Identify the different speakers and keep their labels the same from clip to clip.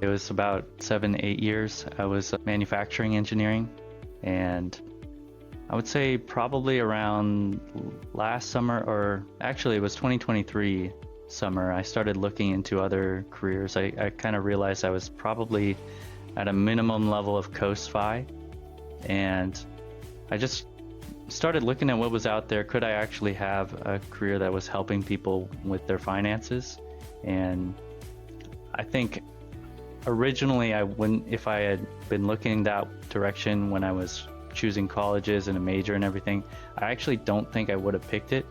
Speaker 1: It was about 7, 8 years. I was manufacturing engineering, and I would say probably around last summer, or actually it was 2023 summer, I started looking into other careers. I kind of realized I was probably at a minimum level of CoastFI, and I just started looking at what was out there. Could I actually have a career that was helping people with their finances? And I think originally I wouldn't, if I had been looking that direction when I was choosing colleges and a major and everything, I actually don't think I would have picked it,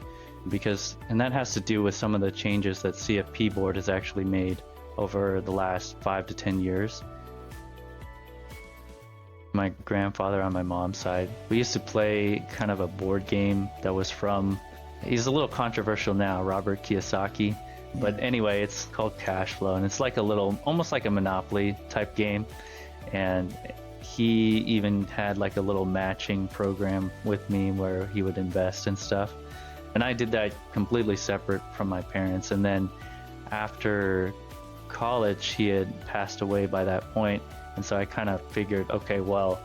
Speaker 1: and that has to do with some of the changes that CFP board has actually made over the last 5 to 10 years. My grandfather on my mom's side, we used to play kind of a board game that was he's a little controversial now, Robert Kiyosaki. But anyway, it's called CASHFLOW, and it's like almost like a Monopoly type game. And he even had like a little matching program with me where he would invest and stuff. And I did that completely separate from my parents. And then after college, he had passed away by that point. And so I kind of figured, okay, well,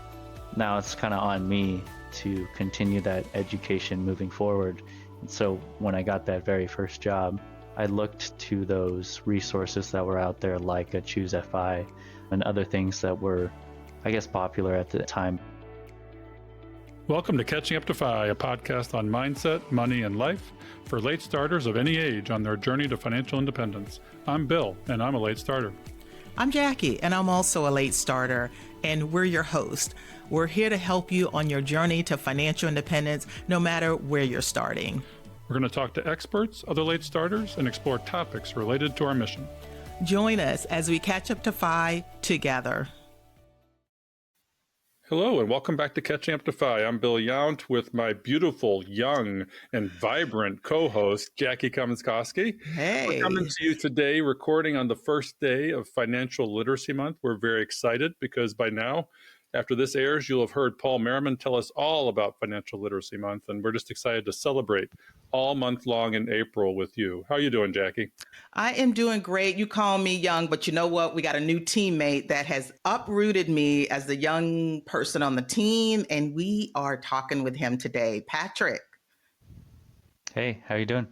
Speaker 1: now it's kind of on me to continue that education moving forward. And so when I got that very first job, I looked to those resources that were out there, like a CoastFI and other things that were, I guess, popular at the time.
Speaker 2: Welcome to Catching Up to FI, a podcast on mindset, money, and life for late starters of any age on their journey to financial independence. I'm Bill, and I'm a late starter.
Speaker 3: I'm Jackie, and I'm also a late starter, and we're your host. We're here to help you on your journey to financial independence, no matter where you're starting.
Speaker 2: We're going to talk to experts, other late starters, and explore topics related to our mission.
Speaker 3: Join us as we catch up to FI together.
Speaker 2: Hello, and welcome back to Catching Up to FI. I'm Bill Yount with my beautiful, young, and vibrant co-host, Jackie Cummins-Koski.
Speaker 3: Hey.
Speaker 2: We're coming to you today, recording on the first day of Financial Literacy Month. We're very excited because by now, after this airs, you'll have heard Paul Merriman tell us all about Financial Literacy Month, and we're just excited to celebrate all month long in April with you. How are you doing, Jackie?
Speaker 3: I am doing great. You call me young, but you know what? We got a new teammate that has uprooted me as the young person on the team, and we are talking with him today. Patrick.
Speaker 1: Hey, how you doing?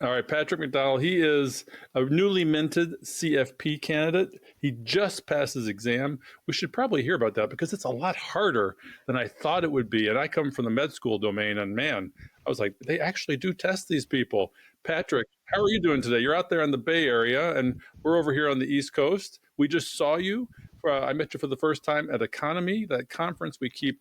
Speaker 2: All right, Patrick McDonnell, he is a newly minted CFP candidate. He just passed his exam. We should probably hear about that because it's a lot harder than I thought it would be. And I come from the med school domain, and man, I was like, they actually do test these people. Patrick, how are you doing today? You're out there in the Bay Area, and we're over here on the East Coast. We just saw you. I met you for the first time at Economy, that conference we keep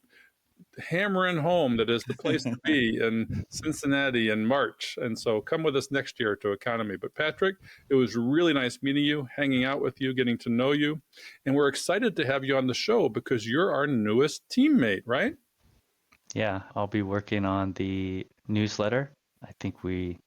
Speaker 2: hammering home that is the place to be in Cincinnati in March. And so come with us next year to Economy. But Patrick, it was really nice meeting you, hanging out with you, getting to know you. And we're excited to have you on the show because you're our newest teammate, right?
Speaker 1: Yeah, I'll be working on the newsletter. I think we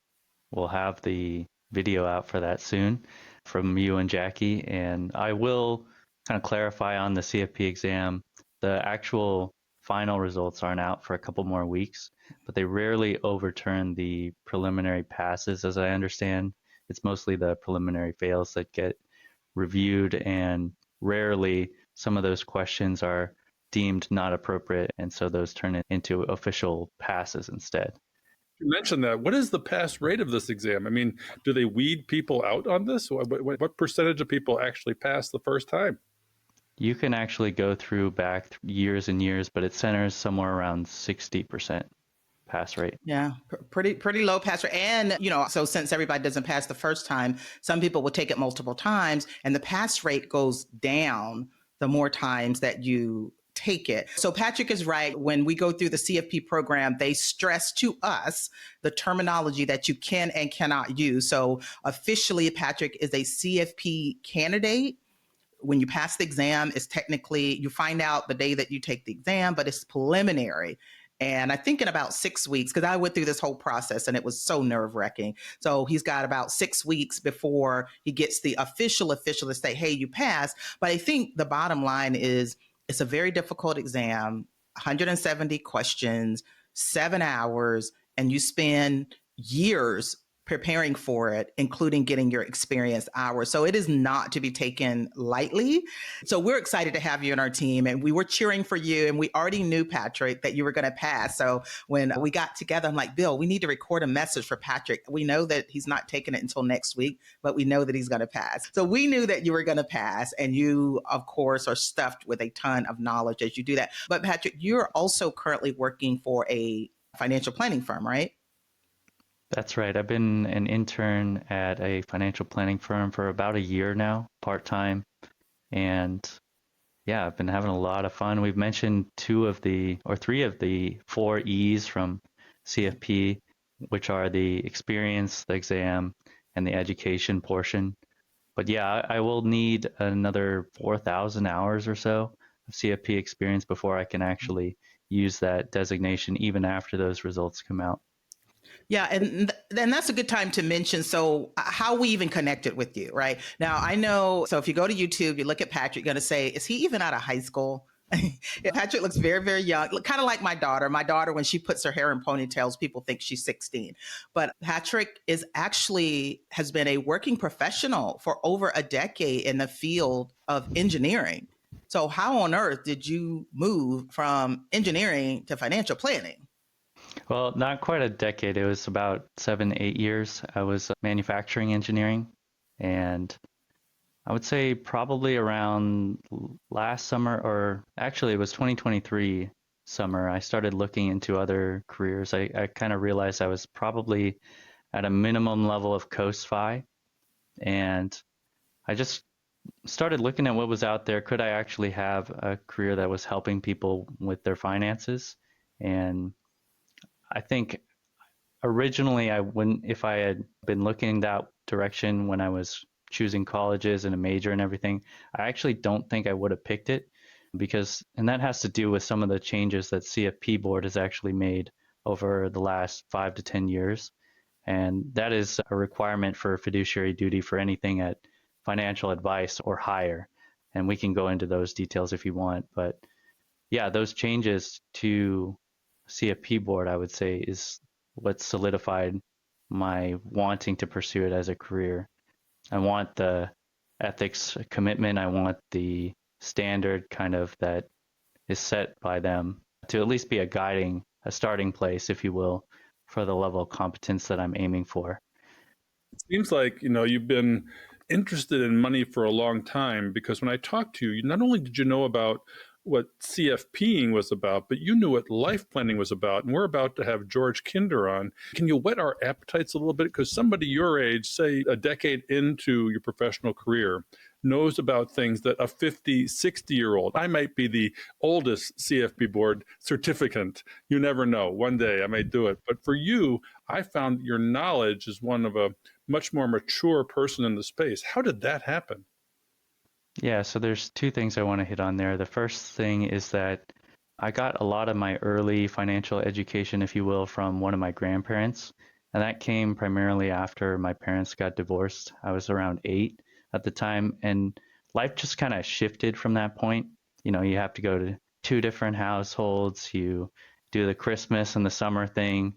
Speaker 1: will have the video out for that soon from you and Jackie. And I will kind of clarify on the CFP exam. The actual final results aren't out for a couple more weeks, but they rarely overturn the preliminary passes, as I understand. It's mostly the preliminary fails that get reviewed, and rarely some of those questions are deemed not appropriate, and so those turn into official passes instead.
Speaker 2: You mentioned that. What is the pass rate of this exam? I mean, do they weed people out on this? What percentage of people actually pass the first time?
Speaker 1: You can actually go through back years and years, but it centers somewhere around 60% pass rate.
Speaker 3: Yeah, pretty low pass rate. And, so since everybody doesn't pass the first time, some people will take it multiple times, and the pass rate goes down the more times that you take it. So Patrick is right. When we go through the CFP program, they stress to us the terminology that you can and cannot use. So officially, Patrick is a CFP candidate. When you pass the exam, it's technically, you find out the day that you take the exam, but it's preliminary. And I think in about 6 weeks, because I went through this whole process and it was so nerve-wracking. So he's got about 6 weeks before he gets the official to say, hey, you passed. But I think the bottom line is it's a very difficult exam, 170 questions, 7 hours, and you spend years preparing for it, including getting your experience hours. So it is not to be taken lightly. So we're excited to have you on our team, and we were cheering for you, and we already knew, Patrick, that you were going to pass. So when we got together, I'm like, Bill, we need to record a message for Patrick. We know that he's not taking it until next week, but we know that he's going to pass. So we knew that you were going to pass, and you, of course, are stuffed with a ton of knowledge as you do that. But Patrick, you're also currently working for a financial planning firm, right?
Speaker 1: That's right. I've been an intern at a financial planning firm for about a year now, part-time. And yeah, I've been having a lot of fun. We've mentioned three of the four E's from CFP, which are the experience, the exam, and the education portion. But yeah, I will need another 4,000 hours or so of CFP experience before I can actually use that designation, even after those results come out.
Speaker 3: Yeah, and then that's a good time to mention. So, how we even connected with you, right? Now, I know. So, if you go to YouTube, you look at Patrick, you're going to say, "Is he even out of high school?" Patrick looks very, very young, kind of like my daughter. My daughter, when she puts her hair in ponytails, people think she's 16. But Patrick has been a working professional for over a decade in the field of engineering. So, how on earth did you move from engineering to financial planning?
Speaker 1: Well, not quite a decade. It was about 7, 8 years. I was manufacturing engineering, and I would say probably around last summer, or actually it was 2023 summer, I started looking into other careers. I kind of realized I was probably at a minimum level of CoastFI, and I just started looking at what was out there. Could I actually have a career that was helping people with their finances? And I think originally I wouldn't, if I had been looking that direction when I was choosing colleges and a major and everything, I actually don't think I would have picked it and that has to do with some of the changes that CFP board has actually made over the last 5 to 10 years. And that is a requirement for fiduciary duty for anything at financial advice or higher. And we can go into those details if you want. But yeah, those changes to CFP board, I would say, is what solidified my wanting to pursue it as a career. I want the ethics commitment. I want the standard kind of that is set by them to at least be a starting place, if you will, for the level of competence that I'm aiming for.
Speaker 2: It seems like, you've been interested in money for a long time, because when I talked to you, not only did you know about what CFPing was about, but you knew what life planning was about. And we're about to have George Kinder on. Can you whet our appetites a little bit? Because somebody your age, say a decade into your professional career, knows about things that a 50, 60-year-old, I might be the oldest CFP board certificant. You never know. One day I may do it. But for you, I found your knowledge is one of a much more mature person in the space. How did that happen?
Speaker 1: Yeah, so there's two things I want to hit on there. The first thing is that I got a lot of my early financial education, if you will, from one of my grandparents. And that came primarily after my parents got divorced. I was around 8 at the time, and life just kind of shifted from that point. You have to go to 2 different households, you do the Christmas and the summer thing.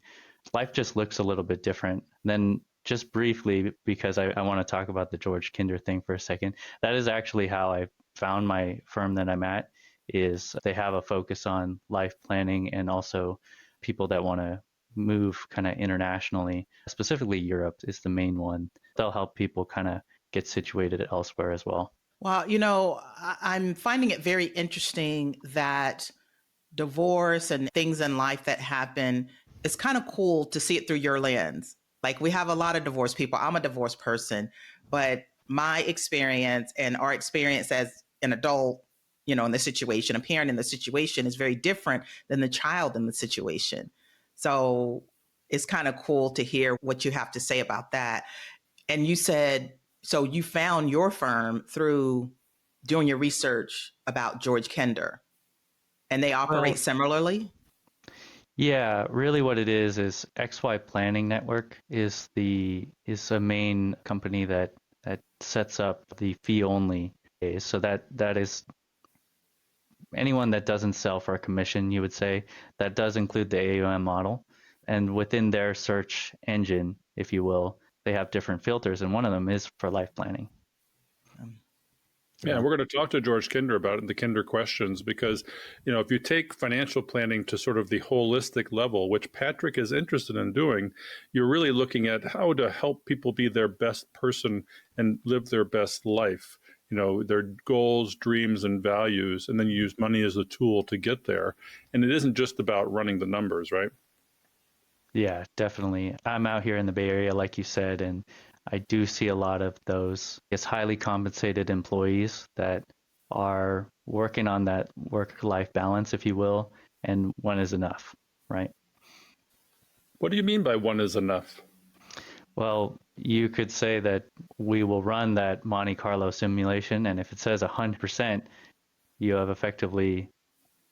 Speaker 1: Life just looks a little bit different. Then just briefly, because I want to talk about the George Kinder thing for a second, that is actually how I found my firm that I'm at, is they have a focus on life planning and also people that want to move kind of internationally. Specifically, Europe is the main one. They'll help people kind of get situated elsewhere as well.
Speaker 3: Well, I'm finding it very interesting that divorce and things in life that happen, it's kind of cool to see it through your lens. Like, we have a lot of divorced people. I'm a divorced person, but my experience and our experience as an adult, in the situation, a parent in the situation, is very different than the child in the situation. So it's kind of cool to hear what you have to say about that. And you said, so you found your firm through doing your research about George Kinder, and they operate
Speaker 1: Well,
Speaker 3: similarly?
Speaker 1: yeah, really what it is XY Planning Network is a main company that sets up the fee only days. So that is anyone that doesn't sell for a commission, you would say. That does include the AUM model. And within their search engine, if you will, they have different filters, and one of them is for life planning.
Speaker 2: Yeah, we're going to talk to George Kinder about it in the Kinder questions because, if you take financial planning to sort of the holistic level, which Patrick is interested in doing, you're really looking at how to help people be their best person and live their best life, their goals, dreams, and values, and then you use money as a tool to get there. And it isn't just about running the numbers, right?
Speaker 1: Yeah, definitely. I'm out here in the Bay Area, like you said, and I do see a lot of those, highly compensated employees that are working on that work-life balance, if you will, and one is enough, right?
Speaker 2: What do you mean by one is enough?
Speaker 1: Well, you could say that we will run that Monte Carlo simulation, and if it says 100%, you have effectively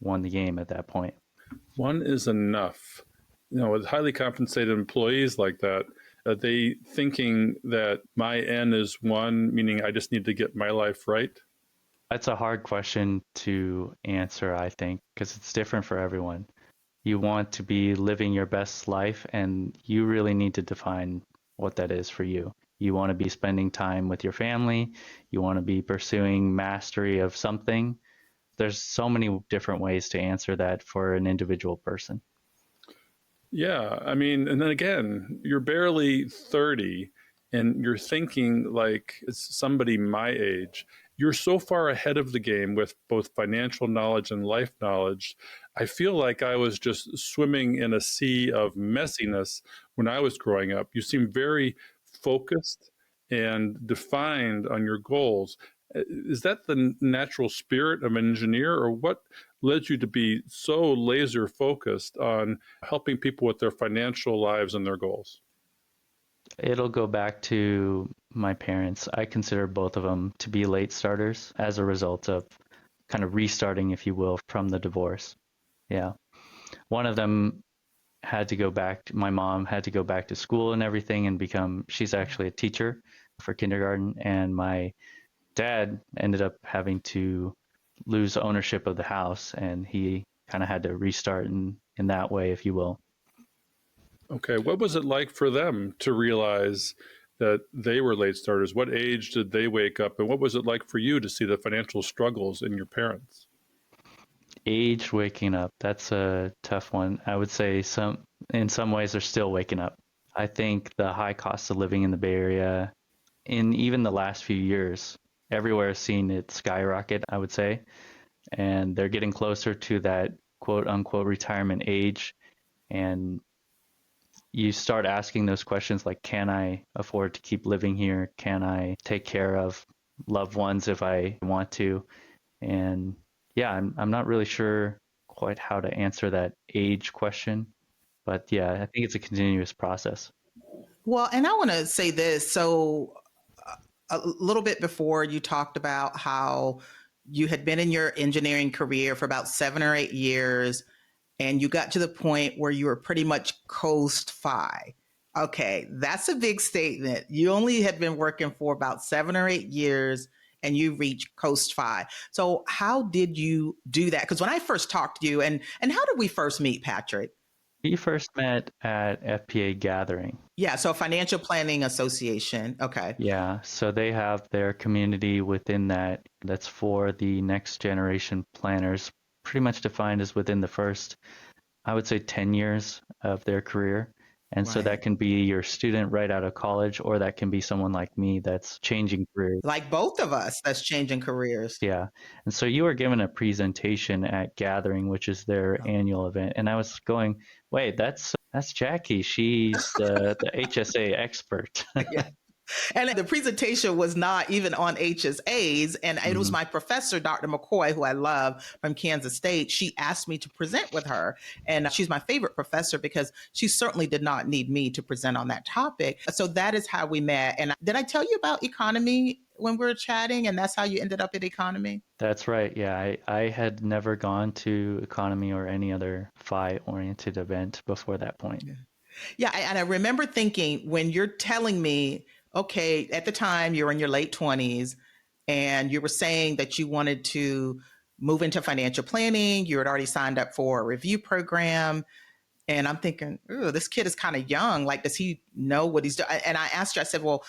Speaker 1: won the game at that point.
Speaker 2: One is enough. With highly compensated employees like that, are they thinking that my N is one, meaning I just need to get my life right?
Speaker 1: That's a hard question to answer, I think, because it's different for everyone. You want to be living your best life, and you really need to define what that is for you. You want to be spending time with your family. You want to be pursuing mastery of something. There's so many different ways to answer that for an individual person.
Speaker 2: Yeah, and then again, you're barely 30 and you're thinking like it's somebody my age. You're so far ahead of the game with both financial knowledge and life knowledge. I feel like I was just swimming in a sea of messiness when I was growing up. You seem very focused and defined on your goals. Is that the natural spirit of an engineer, or what led you to be so laser focused on helping people with their financial lives and their goals?
Speaker 1: It'll go back to my parents. I consider both of them to be late starters as a result of kind of restarting, if you will, from the divorce. Yeah. One of them had to go back, my mom had to go back to school and everything and she's actually a teacher for kindergarten. And my dad ended up having to lose ownership of the house, and he kind of had to restart in that way, if you will.
Speaker 2: Okay. What was it like for them to realize that they were late starters? What age did they wake up? And what was it like for you to see the financial struggles in your parents?
Speaker 1: Age waking up, that's a tough one. I would say in some ways they're still waking up. I think the high cost of living in the Bay Area, in even the last few years, everywhere has seen it skyrocket, I would say. And they're getting closer to that quote unquote retirement age. And you start asking those questions like, can I afford to keep living here? Can I take care of loved ones if I want to? And yeah, I'm not really sure quite how to answer that age question. But yeah, I think it's a continuous process.
Speaker 3: Well, and I want to say this. So, a little bit before, you talked about how you had been in your engineering career for about 7 or 8 years, and you got to the point where you were pretty much CoastFI. Okay, that's a big statement. You only had been working for about 7 or 8 years and you reached CoastFI. So how did you do that? Because when I first talked to you, and how did we first meet, Patrick?
Speaker 1: We first met at FPA Gathering.
Speaker 3: Yeah, so Financial Planning Association. Okay.
Speaker 1: Yeah, so they have their community within that's for the next generation planners, pretty much defined as within the first, I would say, 10 years of their career. And so that
Speaker 3: Right.
Speaker 1: can be your student right out of college, or that can be someone like me that's changing careers.
Speaker 3: Like both of us, that's changing careers.
Speaker 1: Yeah. And so you were given a presentation at Gathering, which is their
Speaker 3: Oh.
Speaker 1: annual event. And I was going, wait, that's Jackie. She's the HSA expert.
Speaker 3: Yeah. And the presentation was not even on HSAs. And it was
Speaker 1: Mhm.
Speaker 3: my professor, Dr. McCoy, who I love from Kansas State. She asked me to present with her. And she's my favorite professor because she certainly did not need me to present on that topic. So that is how we met. And did I tell you about economy when we were chatting? And that's how you ended up at economy?
Speaker 1: That's right. Yeah, I had never gone to economy or any other FI-oriented event before that point.
Speaker 3: Yeah. And I remember thinking, when you're telling me, okay, at the time you're in your late 20s and you were saying that you wanted to move into financial planning, you had already signed up for a review program. And I'm thinking, ooh, this kid is kind of young. Like, does he know what he's doing? And I asked her, I said, well,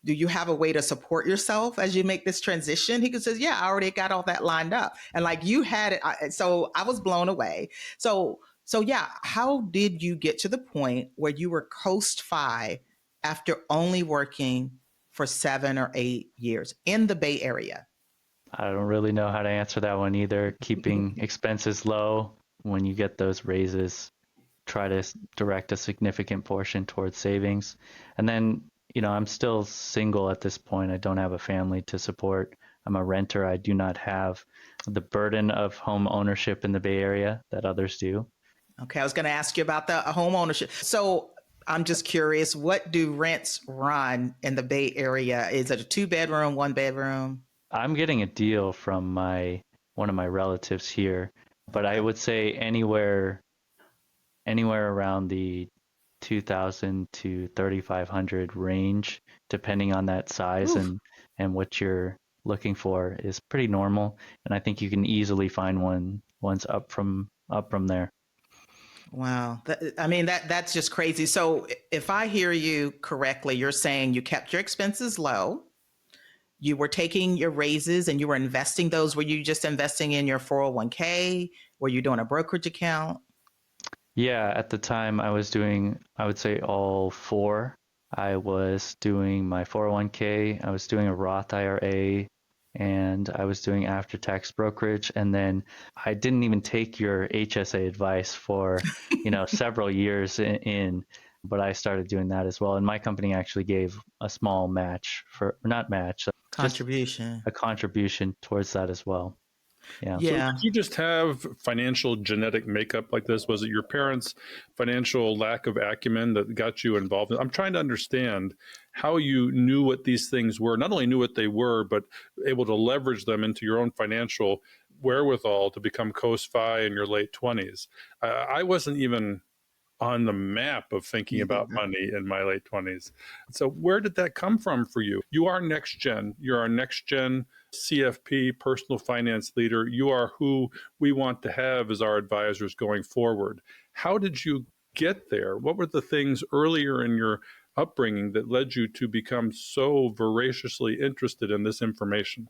Speaker 3: do you have a way to support yourself as you make this transition? He says, yeah, I already got all that lined up. And like you had it. So I was blown away. So yeah, how did you get to the point where you were CoastFI after only working for 7 or 8 years in the Bay Area?
Speaker 1: I don't really know how to answer that one either. Keeping expenses low when you get those raises, try to direct a significant portion towards savings. And then, I'm still single at this point. I don't have a family to support. I'm a renter. I do not have the burden of home ownership in the Bay Area that others do.
Speaker 3: Okay, I was going to ask you about the home ownership. So I'm just curious, what do rents run in the Bay Area? Is it a 2 bedroom, 1 bedroom?
Speaker 1: I'm getting a deal from one of my relatives here, but I
Speaker 3: Okay.
Speaker 1: would say anywhere around the 2,000 to 3,500 range, depending on that size
Speaker 3: Oof.
Speaker 1: and what you're looking for, is pretty normal. And I think you can easily find one's up from there.
Speaker 3: Wow. I mean, that's just crazy. So if I hear you correctly, you're saying you kept your expenses low. You were taking your raises and you were investing those. Were you just investing in your 401k? Were you doing a brokerage account?
Speaker 1: Yeah, at the time I was doing, I would say all four. I was doing my 401k, I was doing a Roth IRA, and I was doing after tax brokerage. And then I didn't even take your HSA advice for, several years in, but I started doing that as well. And my company actually gave a small match not match, just
Speaker 3: Contribution.
Speaker 1: a contribution towards that as well. Yeah.
Speaker 2: So did
Speaker 3: Yeah.
Speaker 2: you just have financial genetic makeup like this? Was it your parents' financial lack of acumen that got you involved? I'm trying to understand how you knew what these things were, not only knew what they were, but able to leverage them into your own financial wherewithal to become CoastFI in your late 20s. I wasn't even on the map of thinking about money in my late 20s. So where did that come from for you? You are next gen. You're our next gen CFP personal finance leader. You are who we want to have as our advisors going forward. How did you get there? What were the things earlier in your upbringing that led you to become so voraciously interested in this information?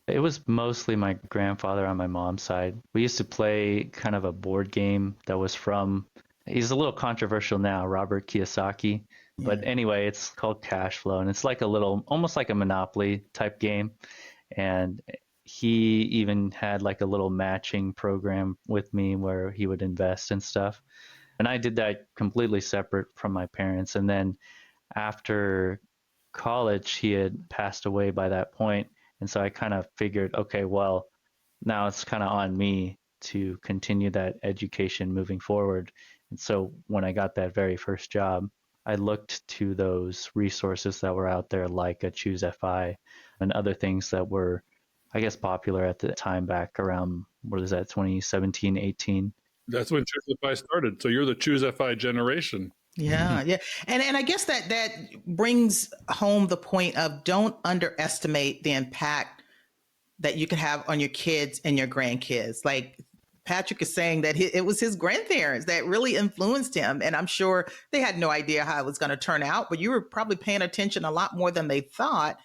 Speaker 1: It was mostly my grandfather on my mom's side. We used to play kind of a board game that was from, he's a little controversial now, Robert Kiyosaki.
Speaker 3: Yeah.
Speaker 1: But anyway, it's called CASHFLOW, and it's like almost like a Monopoly type game. And he even had like a little matching program with me where he would invest and stuff. And I did that completely separate from my parents. And then after college, he had passed away by that point. And so I kind of figured, okay, well, now it's kind of on me to continue that education moving forward. And so when I got that very first job, I looked to those resources that were out there, like a CoastFI and other things that were, I guess, popular at the time back around, what is that, 2017, 18?
Speaker 2: That's when CoastFI started. So you're the CoastFI generation.
Speaker 3: Yeah, yeah. And I guess that brings home the point of don't underestimate the impact that you can have on your kids and your grandkids. Like Patrick is saying that it was his grandparents that really influenced him. And I'm sure they had no idea how it was going to turn out, but you were probably paying attention a lot more than they thought.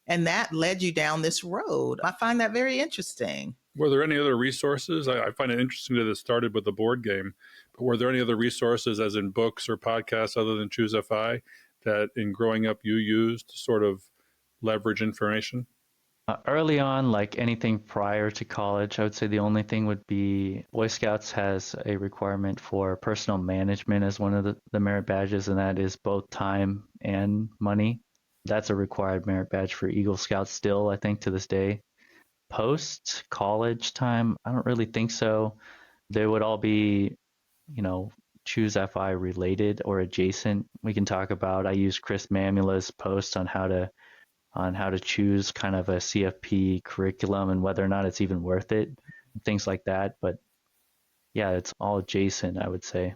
Speaker 3: And that led you down this road. I find that very interesting.
Speaker 2: Were there any other resources? I find it interesting that it started with the board game, but were there any other resources, as in books or podcasts, other than CoastFI, that in growing up you used to sort of leverage information?
Speaker 1: Early on, like anything prior to college, I would say the only thing would be Boy Scouts has a requirement for personal management as one of the merit badges, and that is both time and money. That's a required merit badge for Eagle Scouts still, I think, to this day. Post college time, I don't really think so. They would all be, you know, CoastFI related or adjacent. We can talk about, I use Chris Mamula's post on how to choose kind of a CFP curriculum and whether or not it's even worth it, things like that. But yeah, it's all adjacent, I would say.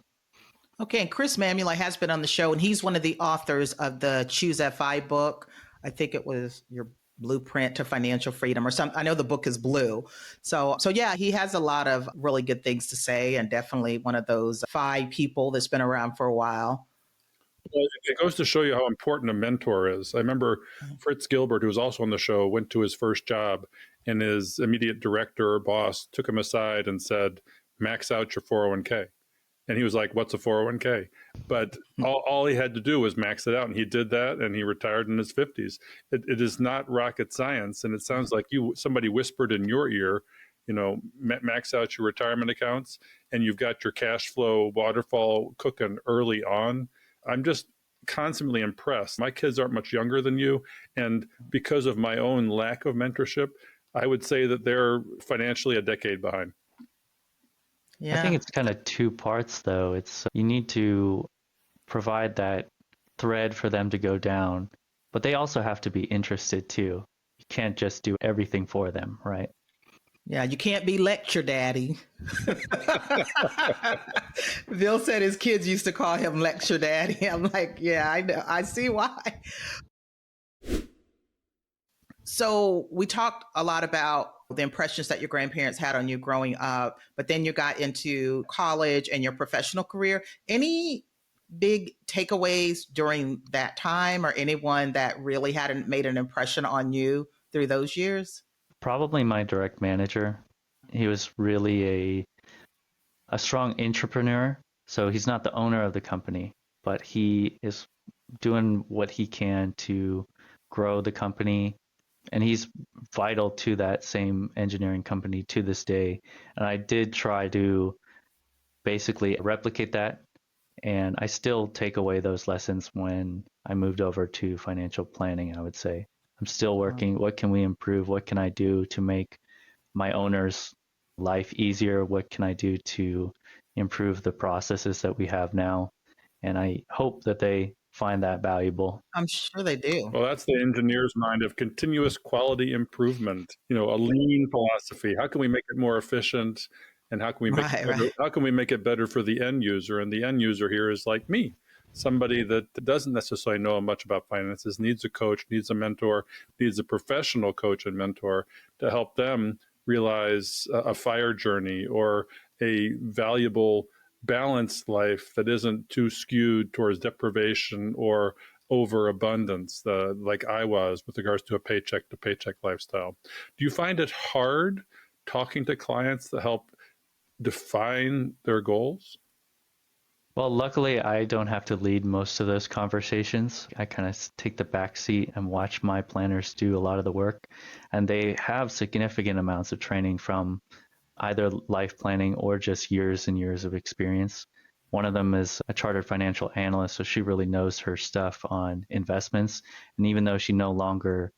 Speaker 3: Okay, and Chris Mamula has been on the show, and he's one of the authors of the Choose FI book. I think it was your Blueprint to Financial Freedom or something. I know the book is blue. So yeah, he has a lot of really good things to say, and definitely one of those 5 people that's been around for a while.
Speaker 2: Well, it goes to show you how important a mentor is. I remember Fritz Gilbert, who was also on the show, went to his first job, and his immediate director or boss took him aside and said, max out your 401k. And he was like, what's a 401k? But all he had to do was max it out. And he did that, and he retired in his 50s. It is not rocket science. And it sounds like somebody whispered in your ear, max out your retirement accounts, and you've got your cash flow waterfall cooking early on. I'm just constantly impressed. My kids aren't much younger than you. And because of my own lack of mentorship, I would say that they're financially a decade behind.
Speaker 1: I think it's kind of 2 parts, though. It's you need to provide that thread for them to go down, but they also have to be interested too. You can't just do everything for them, right?
Speaker 3: Yeah, you can't be lecture daddy. Bill said his kids used to call him lecture daddy. I'm like, yeah, I know. I see why. So we talked a lot about the impressions that your grandparents had on you growing up, but then you got into college and your professional career. Any big takeaways during that time, or anyone that really hadn't made an impression on you through those years?
Speaker 1: Probably my direct manager. He was really a strong entrepreneur. So he's not the owner of the company, but he is doing what he can to grow the company. And he's vital to that same engineering company to this day. And I did try to basically replicate that. And I still take away those lessons when I moved over to financial planning, I would say. I'm still working. What can we improve? What can I do to make my owner's life easier? What can I do to improve the processes that we have now? And I hope that they find that valuable.
Speaker 3: I'm sure they do.
Speaker 2: Well, that's the engineer's mind of continuous quality improvement, a lean philosophy. How can we make it more efficient? And how can we make it better?
Speaker 3: Right.
Speaker 2: How can we make it better for the end user? And the end user here is like me, somebody that doesn't necessarily know much about finances, needs a coach, needs a mentor, needs a professional coach and mentor to help them realize a fire journey or a valuable balanced life that isn't too skewed towards deprivation or overabundance, like I was with regards to a paycheck to paycheck lifestyle. Do you find it hard talking to clients to help define their goals?
Speaker 1: Well, luckily, I don't have to lead most of those conversations. I kind of take the back seat and watch my planners do a lot of the work. And they have significant amounts of training from either life planning or just years and years of experience. One of them is a chartered financial analyst, so she really knows her stuff on investments. And even though she no longer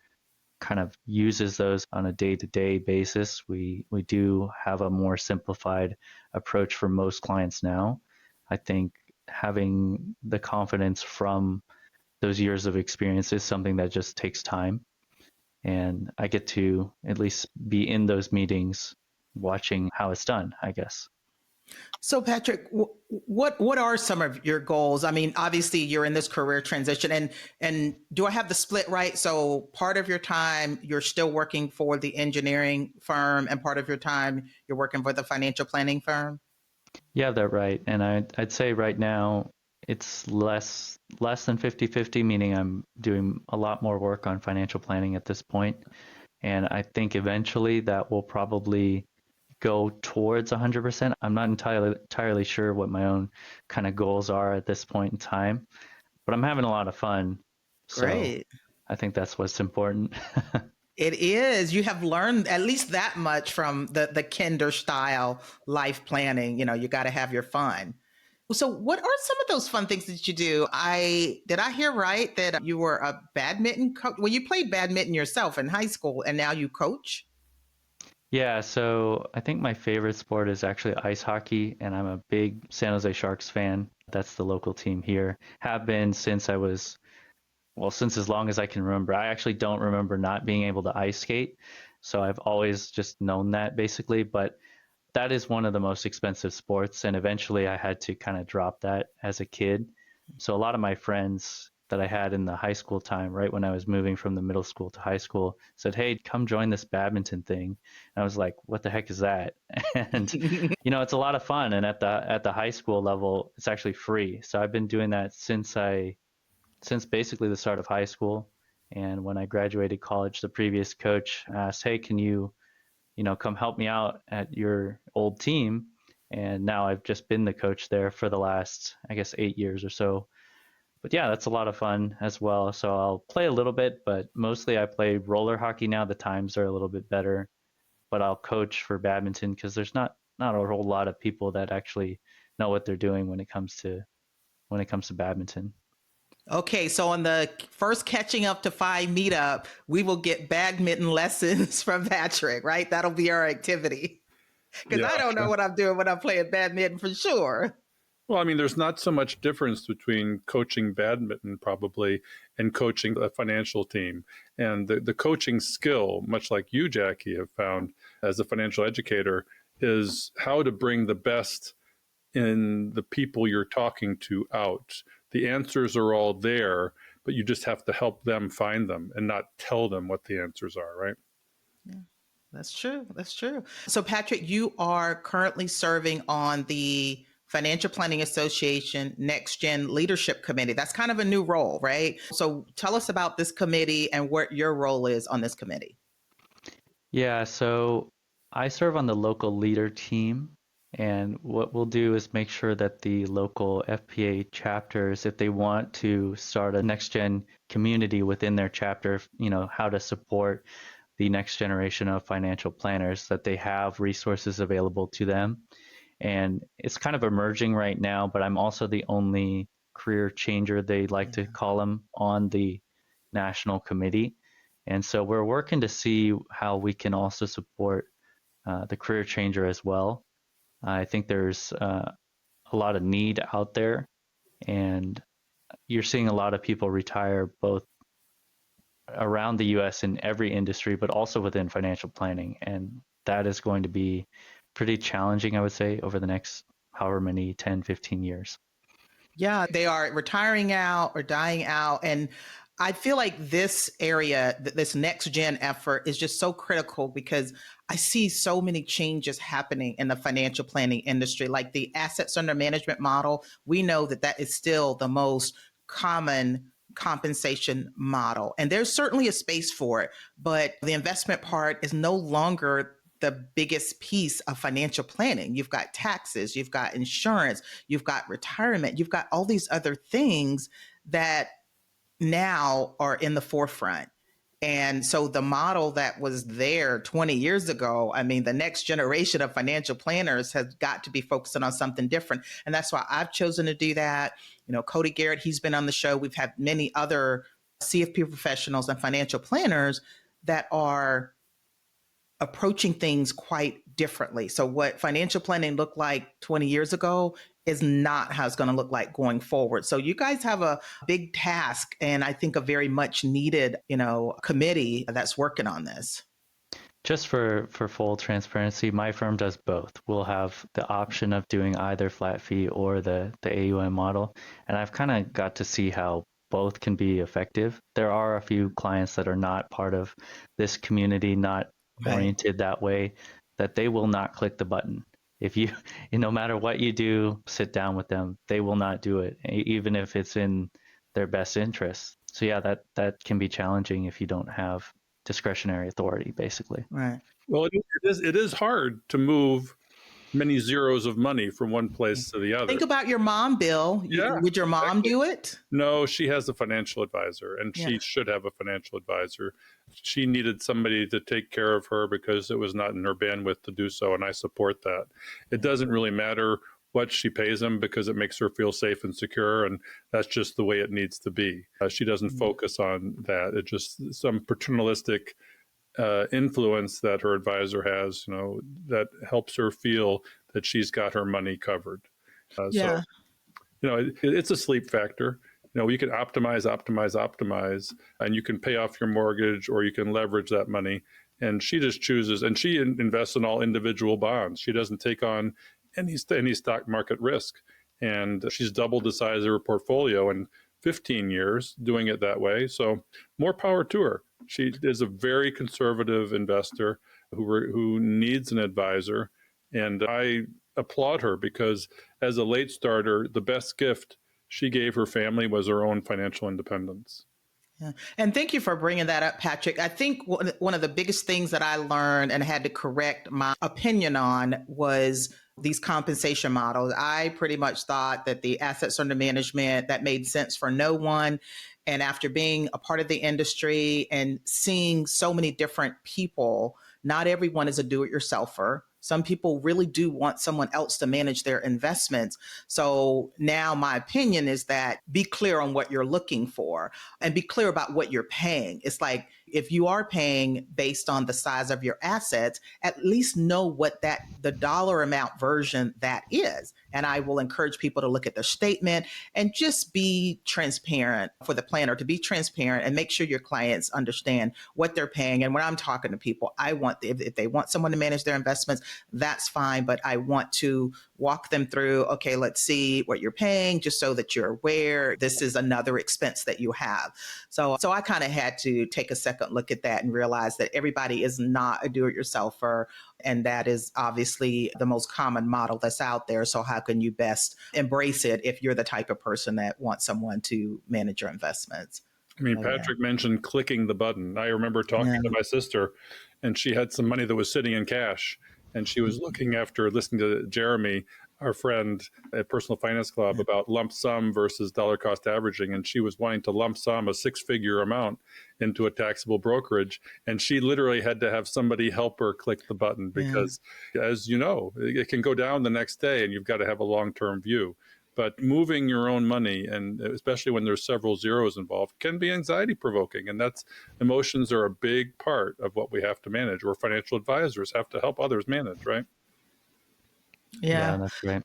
Speaker 1: kind of uses those on a day-to-day basis, we do have a more simplified approach for most clients now. I think having the confidence from those years of experience is something that just takes time. And I get to at least be in those meetings watching how it's done, I guess.
Speaker 3: So, Patrick, what are some of your goals? I mean, obviously, you're in this career transition, and do I have the split right? So, part of your time you're still working for the engineering firm, and part of your time you're working for the financial planning firm.
Speaker 1: Yeah, that's right. And I'd say right now it's less than 50-50, meaning I'm doing a lot more work on financial planning at this point. And I think eventually that will probably go towards 100%. I'm not entirely sure what my own kind of goals are at this point in time, but I'm having a lot of fun. So
Speaker 3: Great.
Speaker 1: I think that's what's important.
Speaker 3: It is. You have learned at least that much from the Kinder style life planning. You got to have your fun. So, what are some of those fun things that you do? Did I hear right that you were a badminton coach? Well, you played badminton yourself in high school, and now you coach.
Speaker 1: Yeah, so I think my favorite sport is actually ice hockey, and I'm a big San Jose Sharks fan. That's the local team here. Have been since since as long as I can remember. I actually don't remember not being able to ice skate, so I've always just known that basically. But that is one of the most expensive sports, and eventually I had to kind of drop that as a kid. So a lot of my friends that I had in the high school time, right when I was moving from the middle school to high school, said, "Hey, come join this badminton thing." And I was like, "What the heck is that?" And it's a lot of fun. And at the high school level, it's actually free. So I've been doing that since basically the start of high school. And when I graduated college, the previous coach asked, "Hey, can you come help me out at your old team?" And now I've just been the coach there for the last, I guess, 8 years or so. But yeah, that's a lot of fun as well. So I'll play a little bit, but mostly I play roller hockey now. The times are a little bit better, but I'll coach for badminton because there's not a whole lot of people that actually know what they're doing when it comes to badminton.
Speaker 3: Okay, so on the first Catching Up to Five meetup, we will get badminton lessons from Patrick, right? That'll be our activity. Because
Speaker 2: Yeah,
Speaker 3: I don't know
Speaker 2: sure.
Speaker 3: what I'm doing when I'm playing badminton for sure.
Speaker 2: Well, I mean, there's not so much difference between coaching badminton probably and coaching a financial team. And the coaching skill, much like you, Jackie, have found as a financial educator, is how to bring the best in the people you're talking to out. The answers are all there, but you just have to help them find them and not tell them what the answers are, right?
Speaker 3: Yeah, that's true. That's true. So, Patrick, you are currently serving on the Financial Planning Association NexGen Leadership Committee. That's kind of a new role, right? So, tell us about this committee and what your role is on this committee.
Speaker 1: Yeah, so I serve on the local leader team, and what we'll do is make sure that the local FPA chapters, if they want to start a next gen community within their chapter, how to support the next generation of financial planners, that they have resources available to them. And it's kind of emerging right now, but I'm also the only career changer, they like to call them, on the national committee. And so we're working to see how we can also support the career changer as well. I think there's a lot of need out there, and you're seeing a lot of people retire both around the US in every industry, but also within financial planning. And that is going to be pretty challenging, I would say, over the next however many 10, 15 years.
Speaker 3: Yeah, they are retiring out or dying out. And I feel like this area, this next gen effort is just so critical because I see so many changes happening in the financial planning industry, like the assets under management model. We know that that is still the most common compensation model. And there's certainly a space for it, but the investment part is no longer the biggest piece of financial planning. You've got taxes, you've got insurance, you've got retirement, you've got all these other things that now are in the forefront. And so the model that was there 20 years ago, I mean, the next generation of financial planners has got to be focusing on something different. And that's why I've chosen to do that. Cody Garrett, he's been on the show. We've had many other CFP professionals and financial planners that are approaching things quite differently. So what financial planning looked like 20 years ago is not how it's going to look like going forward. So you guys have a big task, and I think a very much needed, committee that's working on this.
Speaker 1: Just for full transparency, my firm does both. We'll have the option of doing either flat fee or the AUM model. And I've kind of got to see how both can be effective. There are a few clients that are not part of this community, not oriented that way, that they will not click the button. If you, no matter what you do, sit down with them, they will not do it, even if it's in their best interest. So yeah, that can be challenging if you don't have discretionary authority, basically.
Speaker 3: Right.
Speaker 2: Well, it is hard to move many zeros of money from one place to the other.
Speaker 3: Think about your mom, Bill.
Speaker 2: Yeah,
Speaker 3: Would your mom do it?
Speaker 2: No, she has a financial advisor, and she should have a financial advisor. She needed somebody to take care of her because it was not in her bandwidth to do so, and I support that. It doesn't really matter what she pays them because it makes her feel safe and secure, and that's just the way it needs to be. She doesn't focus on that. It's just some paternalistic influence that her advisor has, that helps her feel that she's got her money covered. So, it's a sleep factor. You can optimize, and you can pay off your mortgage or you can leverage that money. And she just chooses, and she invests in all individual bonds. She doesn't take on any stock market risk. And she's doubled the size of her portfolio. And 15 years doing it that way. So more power to her. She is a very conservative investor who needs an advisor. And I applaud her because as a late starter, the best gift she gave her family was her own financial independence.
Speaker 3: Yeah. And thank you for bringing that up, Patrick. I think one of the biggest things that I learned and had to correct my opinion on was these compensation models. I pretty much thought that the assets under management that made sense for no one. And after being a part of the industry and seeing so many different people, not everyone is a do-it-yourselfer. Some people really do want someone else to manage their investments. So now my opinion is that be clear on what you're looking for and be clear about what you're paying. It's like if you are paying based on the size of your assets, at least know what the dollar amount version that is. And I will encourage people to look at their statement and just be transparent for the planner to be transparent and make sure your clients understand what they're paying. And when I'm talking to people, I want, if they want someone to manage their investments, that's fine. But I want to walk them through, okay, let's see what you're paying just so that you're aware this is another expense that you have. So I kind of had to take a second look at that and realize that everybody is not a do-it-yourselfer. And that is obviously the most common model that's out there. So how can you best embrace it if you're the type of person that wants someone to manage your investments?
Speaker 2: I mean, Patrick mentioned clicking the button. I remember talking to my sister, and she had some money that was sitting in cash. And she was looking after listening to Jeremy, our friend at Personal Finance Club, about lump sum versus dollar cost averaging. And she was wanting to lump sum a 6-figure amount into a taxable brokerage. And she literally had to have somebody help her click the button because, as you know, it can go down the next day and you've got to have a long-term view. But moving your own money, and especially when there's several zeros involved, can be anxiety provoking. And emotions are a big part of what we have to manage, or financial advisors have to help others manage, right?
Speaker 1: Yeah, that's right.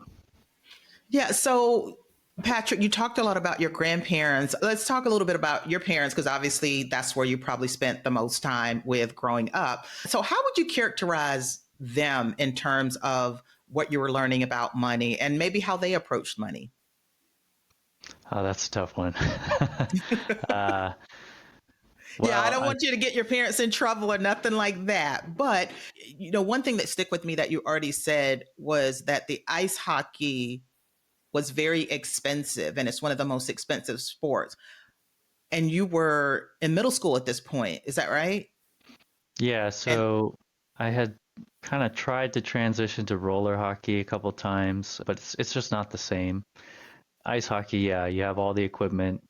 Speaker 3: Yeah. So, Patrick, you talked a lot about your grandparents. Let's talk a little bit about your parents, because obviously that's where you probably spent the most time with growing up. So how would you characterize them in terms of what you were learning about money and maybe how they approached money?
Speaker 1: Oh, that's a tough one.
Speaker 3: Yeah, I don't want you to get your parents in trouble or nothing like that. But, one thing that stuck with me that you already said was that the ice hockey was very expensive and it's one of the most expensive sports. And you were in middle school at this point. Is that right?
Speaker 1: Yeah, so I had kind of tried to transition to roller hockey a couple times, but it's just not the same. Ice hockey, yeah, you have all the equipment,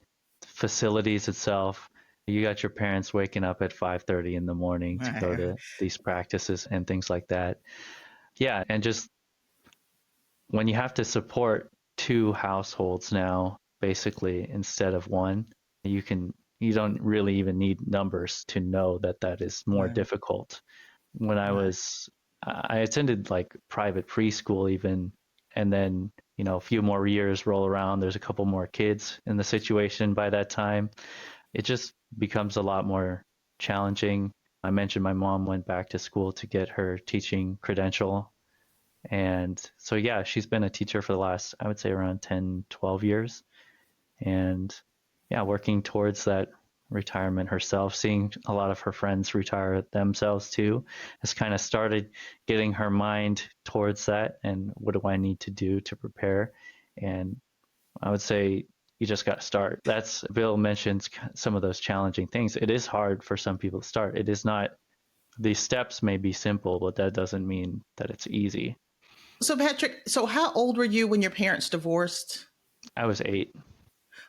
Speaker 1: facilities itself. You got your parents waking up at 5:30 in the morning to go to these practices and things like that. Yeah, and just when you have to support 2 households now, basically, instead of one, you don't really even need numbers to know that is more difficult. When I attended like private preschool even, and then, a few more years roll around, there's a couple more kids in the situation by that time. It just becomes a lot more challenging. I mentioned my mom went back to school to get her teaching credential. And so, yeah, she's been a teacher for the last, I would say, around 10, 12 years. And yeah, working towards that retirement herself, seeing a lot of her friends retire themselves too, has kind of started getting her mind towards that. And what do I need to do to prepare? And I would say you just got to start. Bill mentions some of those challenging things. It is hard for some people to start. It is not, the steps may be simple, but that doesn't mean that it's easy.
Speaker 3: So, Patrick, how old were you when your parents divorced?
Speaker 1: I was 8.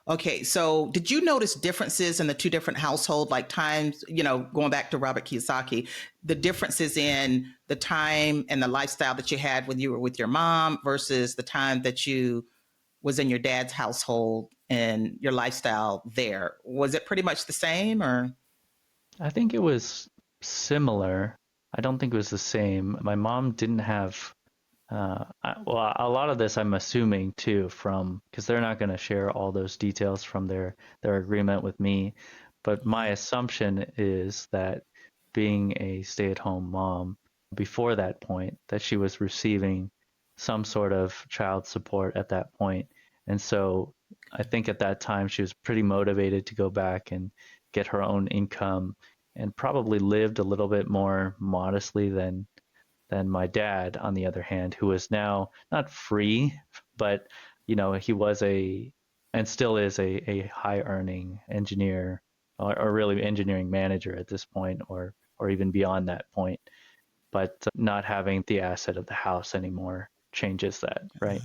Speaker 3: Okay, so did you notice differences in the two different households, like times, going back to Robert Kiyosaki, the differences in the time and the lifestyle that you had when you were with your mom versus the time that you was in your dad's household and your lifestyle there? Was it pretty much the same, or?
Speaker 1: I think it was similar. I don't think it was the same. My mom didn't have a lot of this I'm assuming too because they're not going to share all those details from their agreement with me. But my assumption is that being a stay-at-home mom before that point, that she was receiving some sort of child support at that point. And so I think at that time she was pretty motivated to go back and get her own income, and probably lived a little bit more modestly than my dad, on the other hand, who is now not free, but he was and still is a high earning engineer, or really engineering manager at this point, or even beyond that point. But not having the asset of the house anymore changes that, right?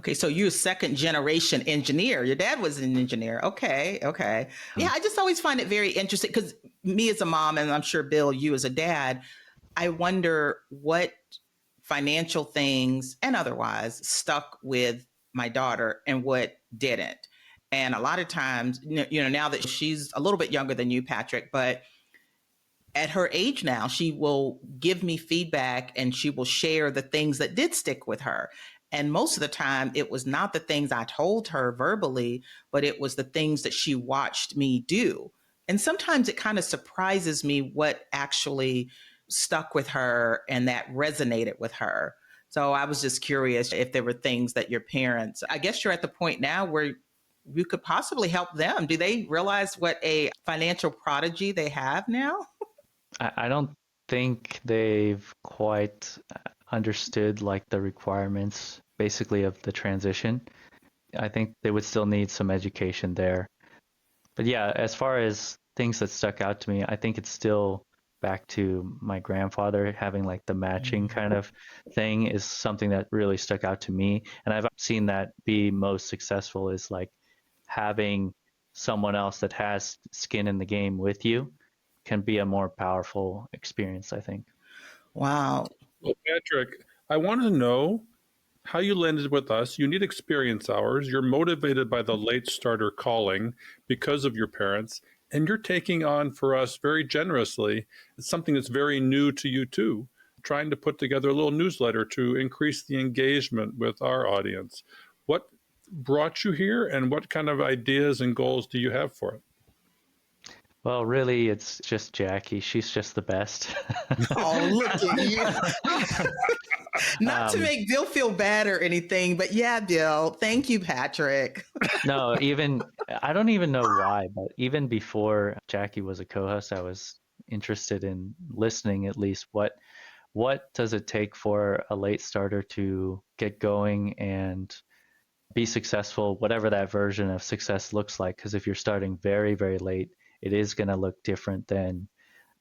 Speaker 3: Okay, so you're a second generation engineer. Your dad was an engineer. Okay, okay. Yeah, I just always find it very interesting because me as a mom, and I'm sure Bill, you as a dad, I wonder what financial things and otherwise stuck with my daughter and what didn't. And a lot of times, now that she's a little bit younger than you, Patrick, but at her age now, she will give me feedback and she will share the things that did stick with her. And most of the time, it was not the things I told her verbally, but it was the things that she watched me do. And sometimes it kind of surprises me what actually stuck with her and that resonated with her. So I was just curious if there were things that your parents, I guess you're at the point now where you could possibly help them. Do they realize what a financial prodigy they have now?
Speaker 1: I don't think they've quite understood like the requirements basically of the transition. I think they would still need some education there. But yeah, as far as things that stuck out to me, I think it's still back to my grandfather having like the matching kind of thing is something that really stuck out to me. And I've seen that be most successful is like having someone else that has skin in the game with you can be a more powerful experience, I think.
Speaker 3: Wow.
Speaker 2: Well, Patrick, I want to know how you landed with us. You need experience hours. You're motivated by the late starter calling because of your parents, and you're taking on for us very generously something that's very new to you too, trying to put together a little newsletter to increase the engagement with our audience. What brought you here, and what kind of ideas and goals do you have for it?
Speaker 1: Well, really, it's just Jackie. She's just the best.
Speaker 3: Oh, look at you. Not to
Speaker 1: um,
Speaker 3: make Bill feel bad or anything, but yeah, Bill. Thank you, Patrick.
Speaker 1: no, I don't even know why, but even before Jackie was a co-host, I was interested in listening at least. What does it take for a late starter to get going and be successful, whatever that version of success looks like? Because if you're starting very, very late, it is going to look different than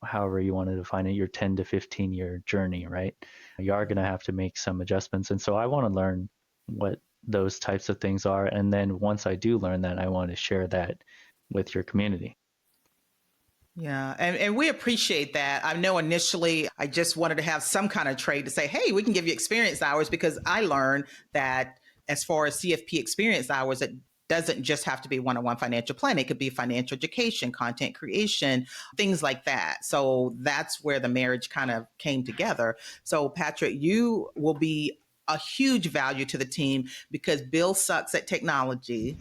Speaker 1: however you want to define it, your 10 to 15-year journey, right? You are going to have to make some adjustments. And so I want to learn what those types of things are. And then once I do learn that, I want to share that with your community.
Speaker 3: Yeah, and we appreciate that. I know initially I just wanted to have some kind of trade to say, hey, we can give you experience hours because I learned that as far as CFP experience hours, it doesn't just have to be one-on-one financial planning. It could be financial education, content creation, things like that. So that's where the marriage kind of came together. So Patrick, you will be a huge value to the team because Bill sucks at technology.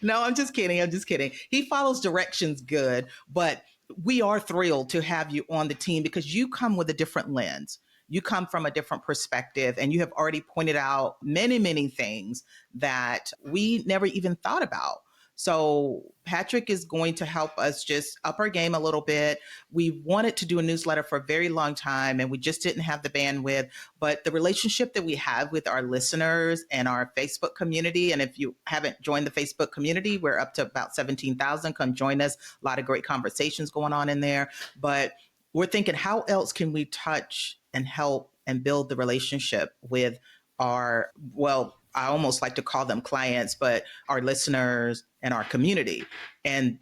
Speaker 3: No, I'm just kidding. I'm just kidding. He follows directions good, but we are thrilled to have you on the team because you come with a different lens. You come from a different perspective, and you have already pointed out many, many things that we never even thought about. So, Patrick is going to help us just up our game a little bit. We wanted to do a newsletter for a very long time, and we just didn't have the bandwidth. But the relationship that we have with our listeners and our Facebook community, and if you haven't joined the Facebook community, we're up to about 17,000. Come join us. A lot of great conversations going on in there. But we're thinking, how else can we touch and help and build the relationship with our, well, I almost like to call them clients, but our listeners and our community. And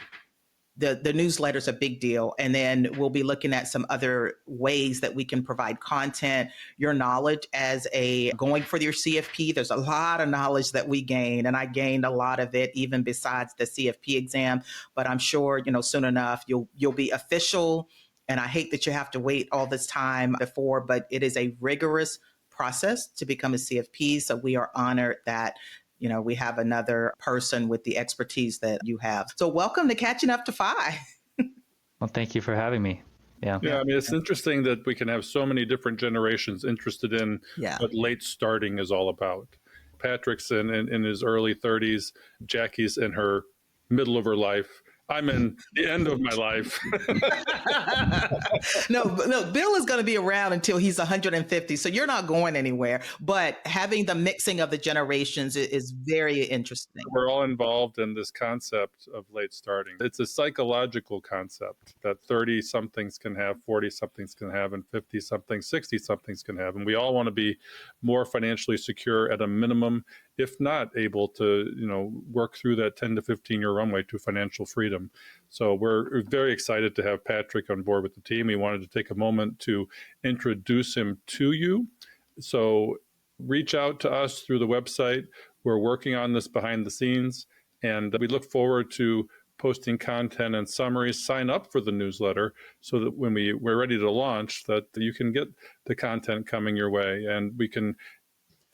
Speaker 3: the newsletter's a big deal. And then we'll be looking at some other ways that we can provide content, your knowledge as a going for your CFP. There's a lot of knowledge that we gain, and I gained a lot of it even besides the CFP exam. But I'm sure, soon enough you'll be official. And I hate that you have to wait all this time before, but it is a rigorous process to become a CFP. So we are honored that we have another person with the expertise that you have. So welcome to Catching Up to Fi.
Speaker 1: Well, thank you for having me. Yeah.
Speaker 2: Yeah, I mean, it's interesting that we can have so many different generations interested in
Speaker 3: Yeah.
Speaker 2: what late starting is all about. Patrick's in his early 30s. Jackie's in her middle of her life. I'm in the end of my life.
Speaker 3: No, Bill is going to be around until he's 150. So you're not going anywhere. But having the mixing of the generations is very interesting.
Speaker 2: We're all involved in this concept of late starting. It's a psychological concept that 30 somethings can have, 40 somethings can have, and 50 somethings, 60 somethings can have. And we all want to be more financially secure at a minimum, if not able to, work through that 10 to 15 year runway to financial freedom. So we're very excited to have Patrick on board with the team. We wanted to take a moment to introduce him to you. So reach out to us through the website. We're working on this behind the scenes, and we look forward to posting content and summaries. Sign up for the newsletter so that when we're ready to launch, that you can get the content coming your way, and we can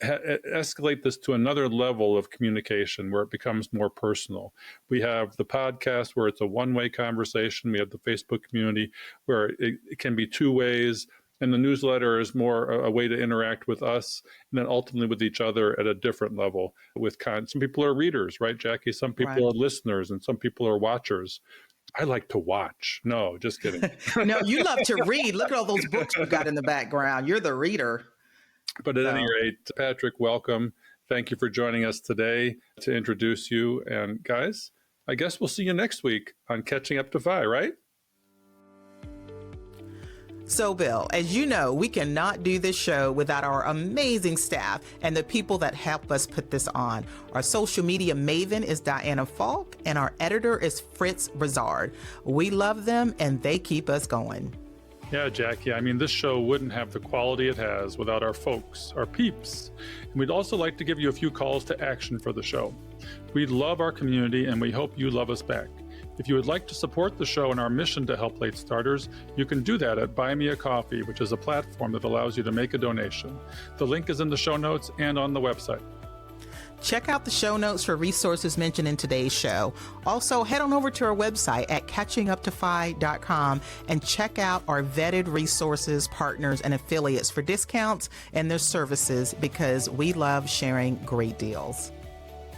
Speaker 2: escalate this to another level of communication where it becomes more personal. We have the podcast where it's a one-way conversation. We have the Facebook community where it can be two ways. And the newsletter is more a way to interact with us and then ultimately with each other at a different level. Some people are readers, right, Jackie? Some people are listeners, and some people are watchers. I like to watch. No, just kidding.
Speaker 3: No, you love to read. Look at all those books you got in the background. You're the reader.
Speaker 2: But at any rate, Patrick, welcome. Thank you for joining us today to introduce you. And guys, I guess we'll see you next week on Catching Up to FI, right?
Speaker 3: So, Bill, as you know, we cannot do this show without our amazing staff and the people that help us put this on. Our social media maven is Diana Falk, and our editor is Fritz Brizard. We love them, and they keep us going.
Speaker 2: Yeah, Jackie, this show wouldn't have the quality it has without our folks, our peeps. And we'd also like to give you a few calls to action for the show. We love our community, and we hope you love us back. If you would like to support the show and our mission to help late starters, you can do that at Buy Me a Coffee, which is a platform that allows you to make a donation. The link is in the show notes and on the website.
Speaker 3: Check out the show notes for resources mentioned in today's show. Also, head on over to our website at catchinguptofi.com and check out our vetted resources, partners, and affiliates for discounts and their services, because we love sharing great deals.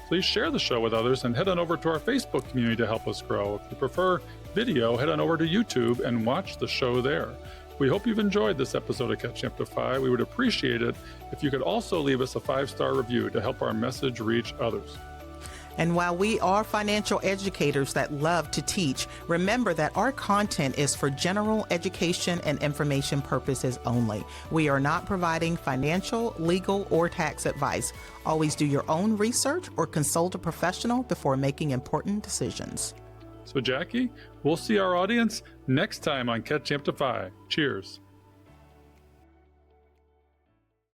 Speaker 2: Please share the show with others and head on over to our Facebook community to help us grow. If you prefer video, head on over to YouTube and watch the show there. We hope you've enjoyed this episode of Catching Up to FI. We would appreciate it if you could also leave us a 5-star review to help our message reach others.
Speaker 3: And while we are financial educators that love to teach, remember that our content is for general education and information purposes only. We are not providing financial, legal, or tax advice. Always do your own research or consult a professional before making important decisions.
Speaker 2: So, Jackie, we'll see our audience next time on Catching Up to FI. Cheers.